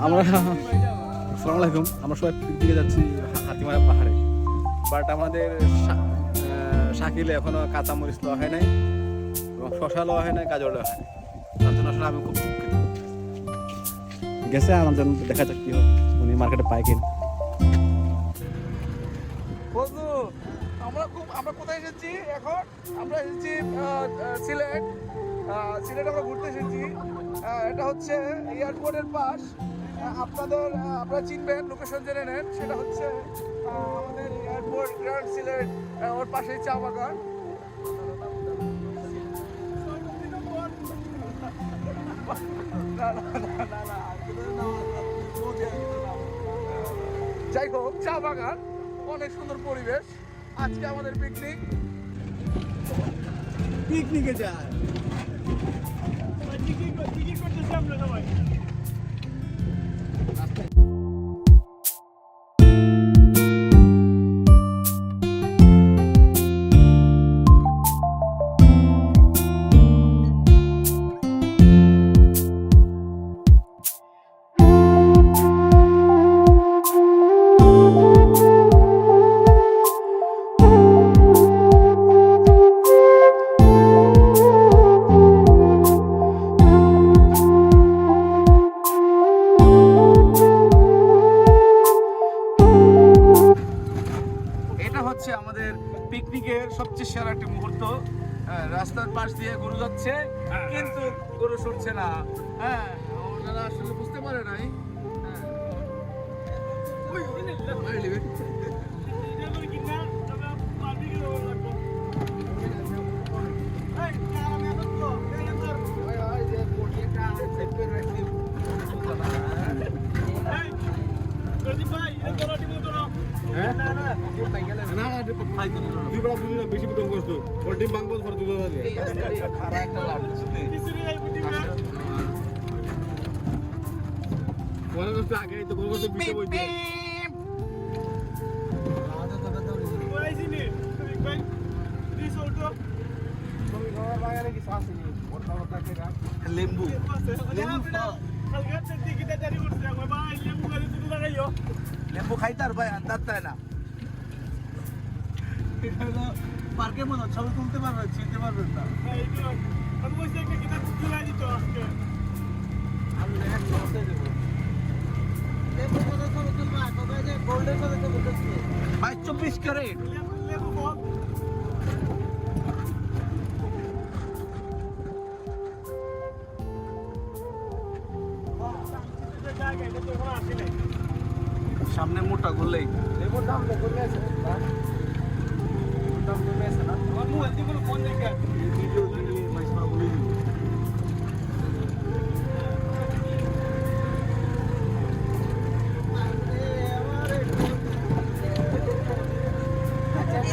আমরা আসসালামু আলাইকুম, আমরা সবাই পিকনিকে যাচ্ছি হাতিমারা পাহাড়ে। বাট আমাদের শাকিলে এখনো কাঁচামরিচ লওয়া হয় নাই এবং শশা লওয়া হয় নাই, গাজর লওয়া হয় নাই। তার জন্য আসলে আমি খুব দুঃখিত। গেছে আমার জন্য, দেখা যাক কি হয়, উনি মার্কেটে পায় কিনা। বন্ধু, আমরা কোথায় এসেছি এখন? আমরা এসেছি সিলেট। সিলেট আমরা ঘুরতে এসেছি। এটা হচ্ছে এয়ারপোর্টের পাশ। আপনারা চিনবেন, লোকেশন জেনে নেন। সেটা হচ্ছে আমাদের এয়ারপোর্ট গ্র্যান্ড সিলেট, ওর পাশেই চা বাগান। যাই হোক, চা বাগান, অনেক সুন্দর পরিবেশ। আজকে আমাদের পিকনিকে যায়। করতেছি আমরা সবাই। আমাদের পিকনিকের সবচেয়ে সেরা একটা মুহূর্ত। রাস্তার পাশ দিয়ে গরু যাচ্ছে, কিন্তু গরু সরছে না। হ্যাঁ, ওনারা আসলে বুঝতে পারে নাই। বেশি বিতরণ করছো, ওর ডিম ভাঙবো ধর দুটো বাজে। পরে বসতে আগে তো কোনো বসতে বিতে বইতে। লেম্বু লেম্বু খাইতার ভাই, আন্দাজ তাই না। পার্কের মতো ছবি তুলতে পারবেন, চিনতে পারবেন না। ভাই 24 ক্যারেট সামনে মোটা করলেই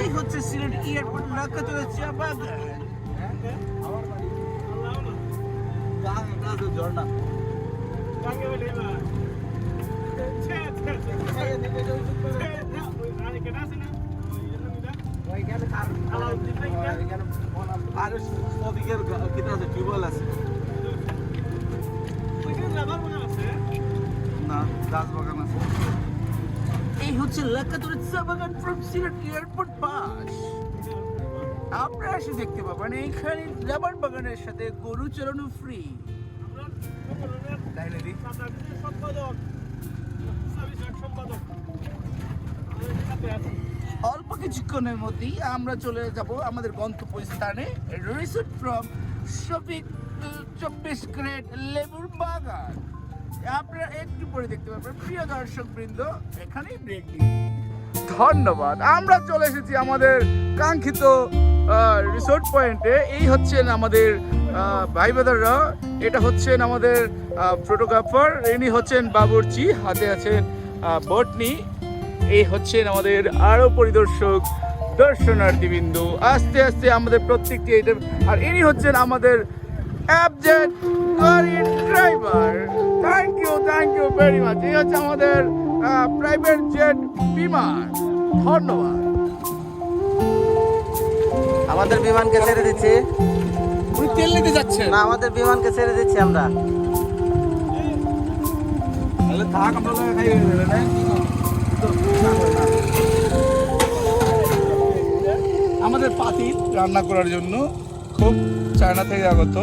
এই হচ্ছে সিলেট এয়ারপোর্ট নাকা চলেছে ঝর্ণা। টিউবওয়েল আছে না, গাছ বাগান আছে। এই হচ্ছে লাকাতুরের চা বাগান ফ্রম সিলেট এয়ারপোর্ট পাস। আপনারা এসে দেখতে পাবেন এইখানে রাবার বাগানের সাথে গরু চালানো ফ্রি। অল্প কিছুক্ষণের মধ্যেই আমরা চলে যাব আমাদের গন্তব্যস্থানে, রিসোর্ট ফ্রম শফিক 24 ক্যারেট লেবুর বাগান। আপনারা একটু পরে দেখতে পাবেন। প্রিয় দর্শক বৃন্দ, এখানেই ব্রেক দিই। ধন্যবাদ। আমরা চলে এসেছি আমাদের কাঙ্ক্ষিত রিসোর্ট পয়েন্টে। এই হচ্ছেন আমাদের ভাই ব্রাদাররা, এটা হচ্ছেন আমাদের ফটোগ্রাফার, ইনি হচ্ছেন বাবুর্চি, হাতে আছেন বটনি। এই হচ্ছেন আমাদের আরো পরিদর্শক, দর্শনার্থীবৃন্দ। আস্তে আস্তে আমাদের প্রত্যেকটি এটা, আর ইনি হচ্ছেন আমাদের অ্যাবজেট গাড়ির driver. Thank you very much. এই হচ্ছে আমাদের প্রাইভেট জেট বিমান। ধন্যবাদ। আমাদের বিমানকে ছেড়ে দিচ্ছি। উনি তেল নিতে যাচ্ছেন না, আমাদের বিমানকে ছেড়ে দিচ্ছি আমরা। তাহলে থাক আমরা খাই গেলে না আমাদের পাতিল রান্না করার জন্য খুব চায়না থেকে আগত।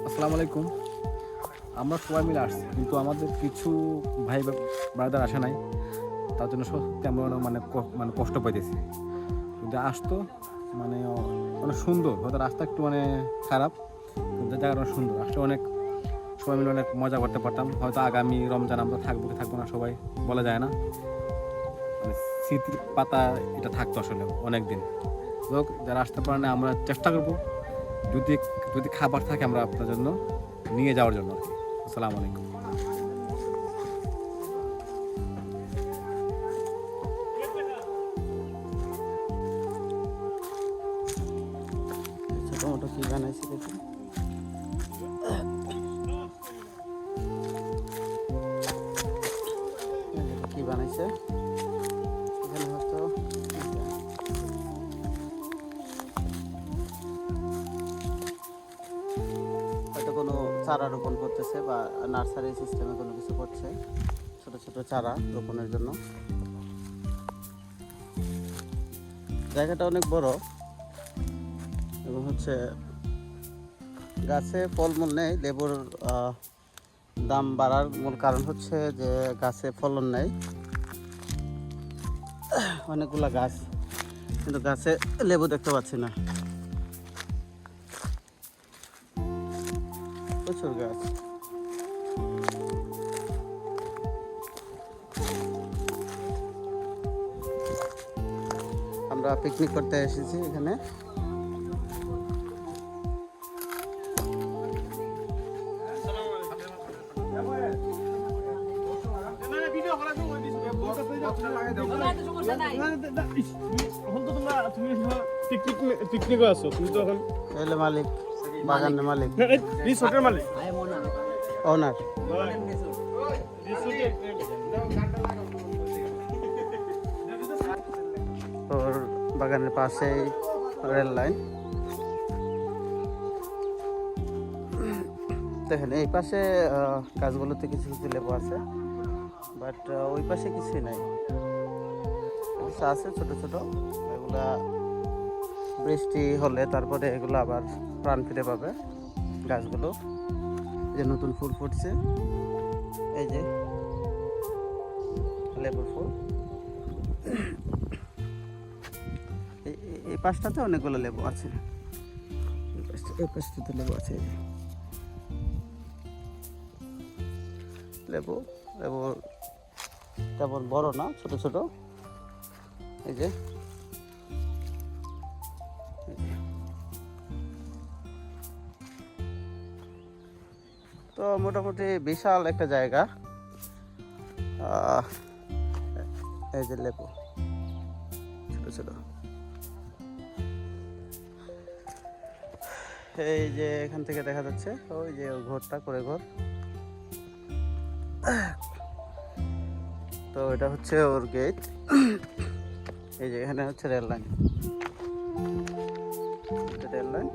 আসসালামু আলাইকুম। আমরা সবাই মিলে আসছি, কিন্তু আমাদের কিছু ভাই ব্রাদার আসে নাই, তার জন্য সত্যি আমরা মানে কষ্ট পাইতেছি। যদি আসতো মানে অনেক সুন্দর হয়তো, রাস্তা একটু মানে খারাপ কিন্তু জায়গাটা অনেক সুন্দর, আসলে অনেক সবাই মিলে অনেক মজা করতে পারতাম। হয়তো আগামী রমজান আমরা থাকবো কি থাকবো না সবাই বলা যায় না, মানে স্মৃতির পাতা এটা থাকতো আসলে অনেক দিন। লোক যারা আসতে পারে না, আমরা চেষ্টা করবো যদি খাবার থাকে আমরা আপনার জন্য নিয়ে যাওয়ার জন্য আর কি। আসসালামু আলাইকুম। ছোটো মোটো কি বানাইছি দেখি। কি বানাইছে এখানে হয়তো কোনো চারা রোপণ করতেছে বা নার্সারি সিস্টেমে কোনো কিছু করছে, ছোট ছোট চারা রোপণের জন্য। জায়গাটা অনেক বড় এবং হচ্ছে গাছে ফলমূল নেই। লেবুর দাম বাড়ার মূল কারণ হচ্ছে যে গাছে ফলন নেই, অনেকগুলা গাছ কিন্তু গাছে লেবু দেখতে পাচ্ছি না। প্রচুর গাছ। আমরা পিকনিক করতে এসেছি এখানে। পিকনিকও আছো তুমি তো এখন এলে মালিক, বাগানের মালিক, রিসোর্টের মালিক, ওনার। ওর বাগানের পাশেই রেল লাইন। দেখেন এই পাশে গাছগুলোতে কিছু কিছু লেবু আছে, বাট ওই পাশে কিছুই নাই। কিছু আছে ছোট ছোট, এগুলা বৃষ্টি হলে তারপরে এগুলো আবার প্রাণ ফিরে পাবে। গাছগুলো যে নতুন ফুল ফুটছে, এই যে লেবুর ফুল। এই পাশটাতে অনেকগুলো লেবু আছে, এই পাশটাতে লেবু আছে। লেবু লেবু তেমন বড় না, ছোট ছোট। এই যে তো মোটামুটি বিশাল একটা জায়গা। এই যে লেবু ছোট ছোট। এই যে এখান থেকে দেখা যাচ্ছে ওই যে ঘরটা করে ঘর। তো এটা হচ্ছে ওর গেট। এই যে এখানে হচ্ছে রেল লাইন, রেল লাইন।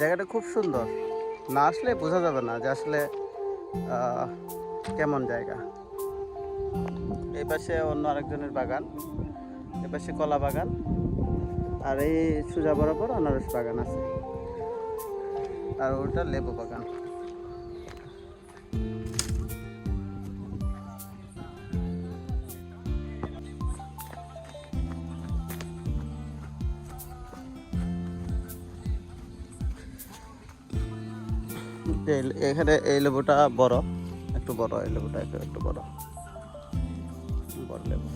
জায়গাটা খুব সুন্দর, না আসলে বোঝা যাবে না যে আসলে কেমন জায়গা। এই পাশে অন্য আরেকজনের বাগান, এই পাশে কলা বাগান, আর এই সোজা বরাবর আনারস বাগান আছে, আর ওটা লেবু বাগান। এখানে এই লেবুটা বড়, একটু বড়, এই লেবুটা একটু বড় বড় লেবু।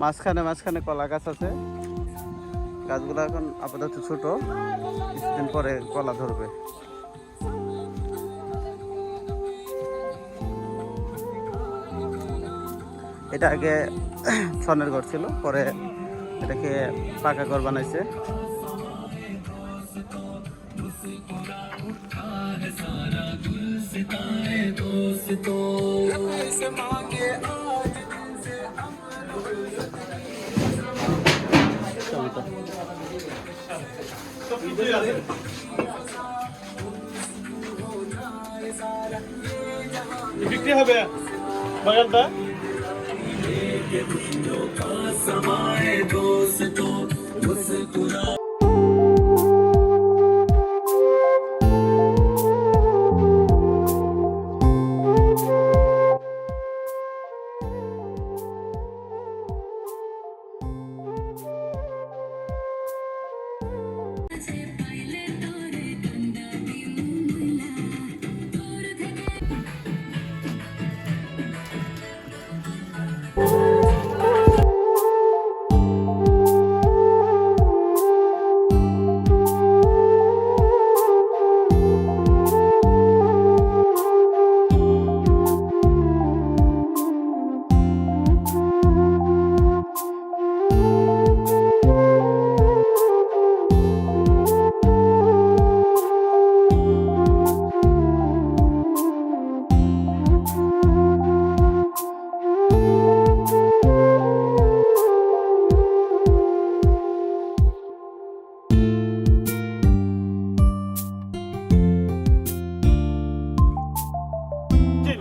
মাঝখানে কলা গাছ আছে। গাছগুলো এখন আপাতত ছোট, কিছুদিন পরে কলা ধরবে। এটা আগে ছনের ঘর ছিল, পরে এটাকে পাকা ঘর বানাইছে। বিক্রি হবে বাগানটা।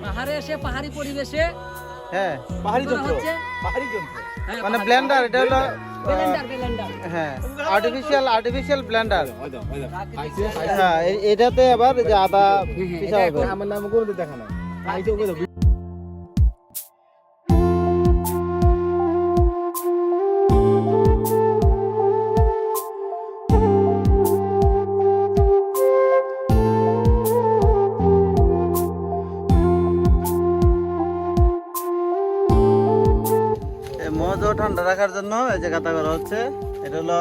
পাহাড়ে এসে পাহাড়ি পরিবেশে হ্যাঁ, পাহাড়ি করা যন্ত্র, হচ্ছে পাহাড়ি যন্ত্র। হ্যাঁ, মানে পাহাড়ি- ব্লেন্ডার, এটা হলো ব্লেন্ডার। হ্যাঁ আর্টিফিশিয়াল ব্লেন্ডার। হ্যাঁ, এটাতে আবার যে আদা পিসা হবে। আমার নাম করে দেখা না এই মজও ঠান্ডা রাখার জন্য এই যে কাতা করা হচ্ছে। এটা হলো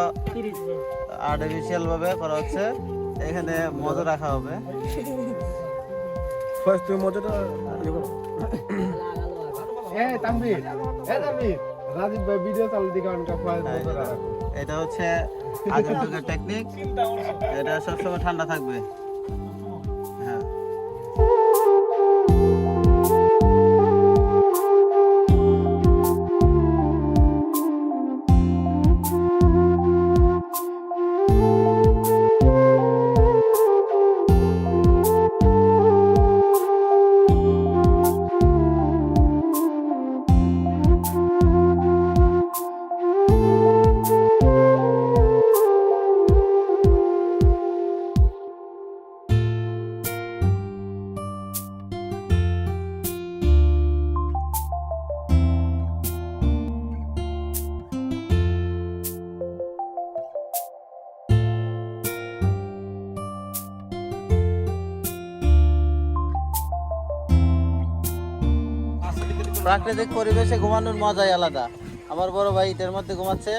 আর্টিফিশিয়াল ভাবে করা হচ্ছে। এখানে মজো রাখা হবে। ফার্স্ট তুমি মজাটা ইয়ে করো। রাজীব ভাই ভিডিও চালু দিকে এটা হচ্ছে আগের যুগের টেকনিক। এটা সবসময় ঠান্ডা থাকবে। হ্যাঁ, প্রাকৃতিক পরিবেশে ঘুমানোর মজাই আলাদা। আমার বড় ভাই ইটের মধ্যে ঘুমাচ্ছে।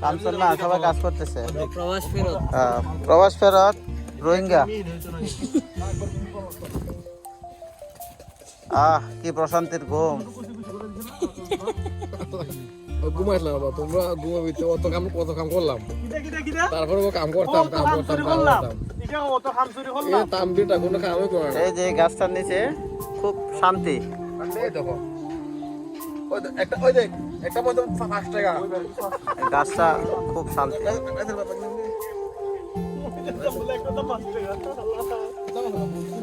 কামসুর না, সবাই কাজ করতেছে। প্রবাস ফেরত। প্রবাস ফেরত রোহিঙ্গা। কি প্রশান্তির ঘুম। ঘুমাইছিলাম বাবা, তোমরা ঘুমাবি তো, কত কাম করলাম, তারপরে কাম করতাম। এই তাম্বিটা কোনো কামই করে না। এই যে গাছটার নিচে খুব শান্তি। এই দেখো, ওই দেখ একটা মতো 5 টাকা। গাছটা খুব শান্তি।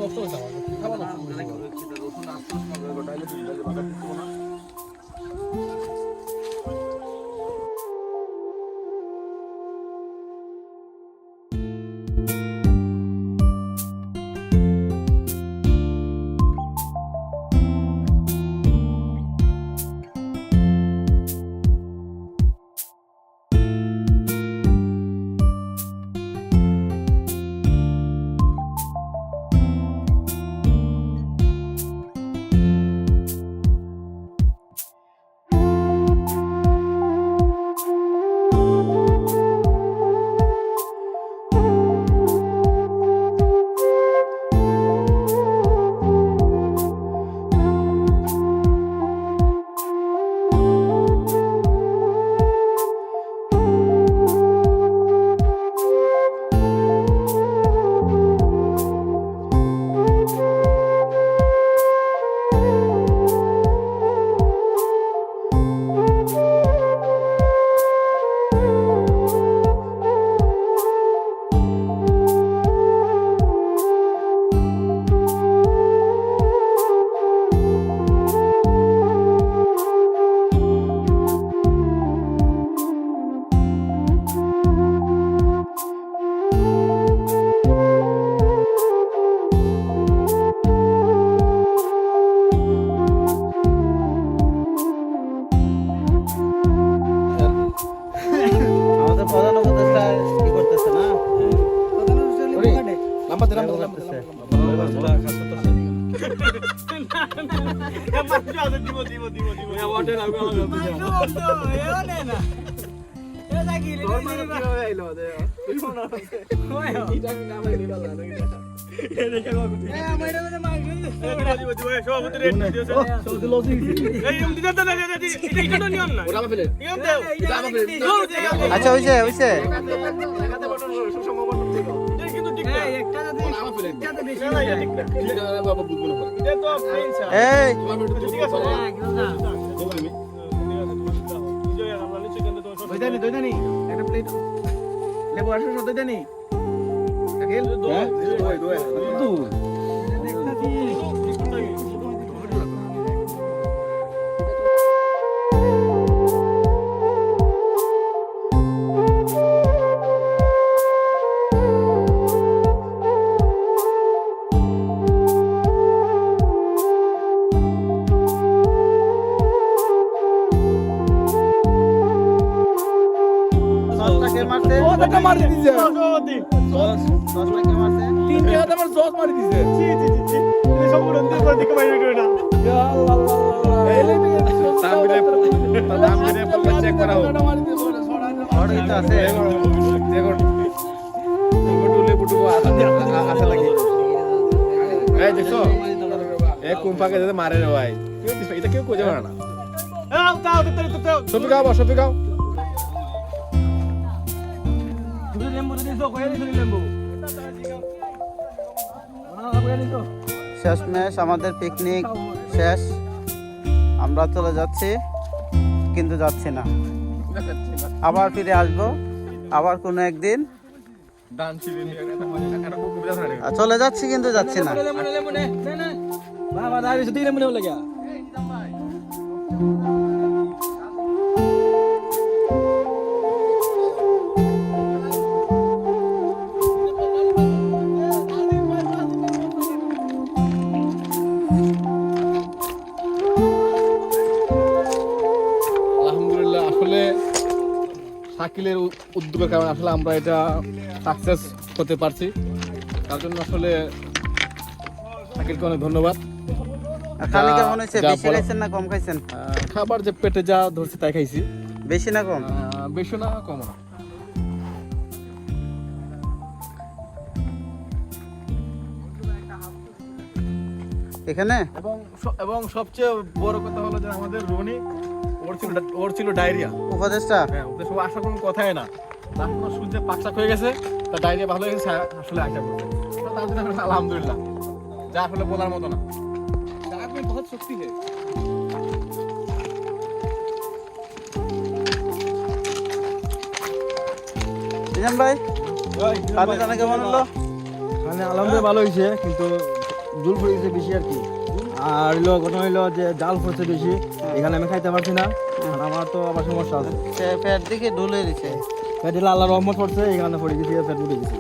নষ্ট হয়েছে আমার। গল্প করতেছে। আচ্ছা হইছে হইছে। এই একটা প্লেট লেবু আসো সব দইদানি আকিল সসটাকে মারছে, ওটা মারি দিছে সসটাকে মারছে। 3 টাকা আমার জজ মারি দিছে চেক করা হোক। ঘরেই তো আছে। এই দেখছো এ কুম্পাকে যাতে মারে রে ভাই, কেউ দিছে এটা কেউ কোজে মারে না। সফি খাও সফি খাও। শেষমেশ আমাদের পিকনিক শেষ, আমরা চলে যাচ্ছি কিন্তু যাচ্ছি না, আবার ফিরে আসবো আবার কোনো একদিন। চলে যাচ্ছি কিন্তু যাচ্ছি না। আলহামদুলিল্লাহ, আসলে শাকিলের উদ্যোগের কারণে আসলে আমরা এটা সাকসেস করতে পারছি, তার জন্য আসলে শাকিলকে অনেক ধন্যবাদ। খালি কেমন হয়েছে? যা বেশি বলো। খাইছেন না কম খাইছেন? খাবার যে পেটে যা ধরছে তাই খাইছি, বেশি না কম? বেশি না কম না। এখানে এবং সবচেয়ে বড় কথা হলো যে আমাদের রনি ওর ছিল ডায়রিয়া। উপদেশটা হ্যাঁ, ওদের সব আসার কোনো কথাই না, তার কোনো শুনতে পাকসাক হয়ে গেছে, তার ডায়রিয়া ভালো হয়ে গেছে, আসলে আশা করছে তার জন্য আমরা আলহামদুলিল্লাহ, যা আসলে বলার মতো না। বহুত শক্তি হে নিজাম ভাই, খানা টানা কেমন হলো? মানে আলহামদুলিল্লাহ ভালো হয়েছে, কিন্তু জুল পড়েছে বেশি আর কি। আর হইলো ঘটনা হইলো যে জাল পড়ছে বেশি, এখানে আমি খাইতে পারছি না, আর আমার তো আবার সমস্যা আছে। সে পেট দিকে ঢুলে দিছে। পেট আল্লাহ রহমত পড়ছে, এখানে পড়ে গেছি, পেট উঠে গেছে।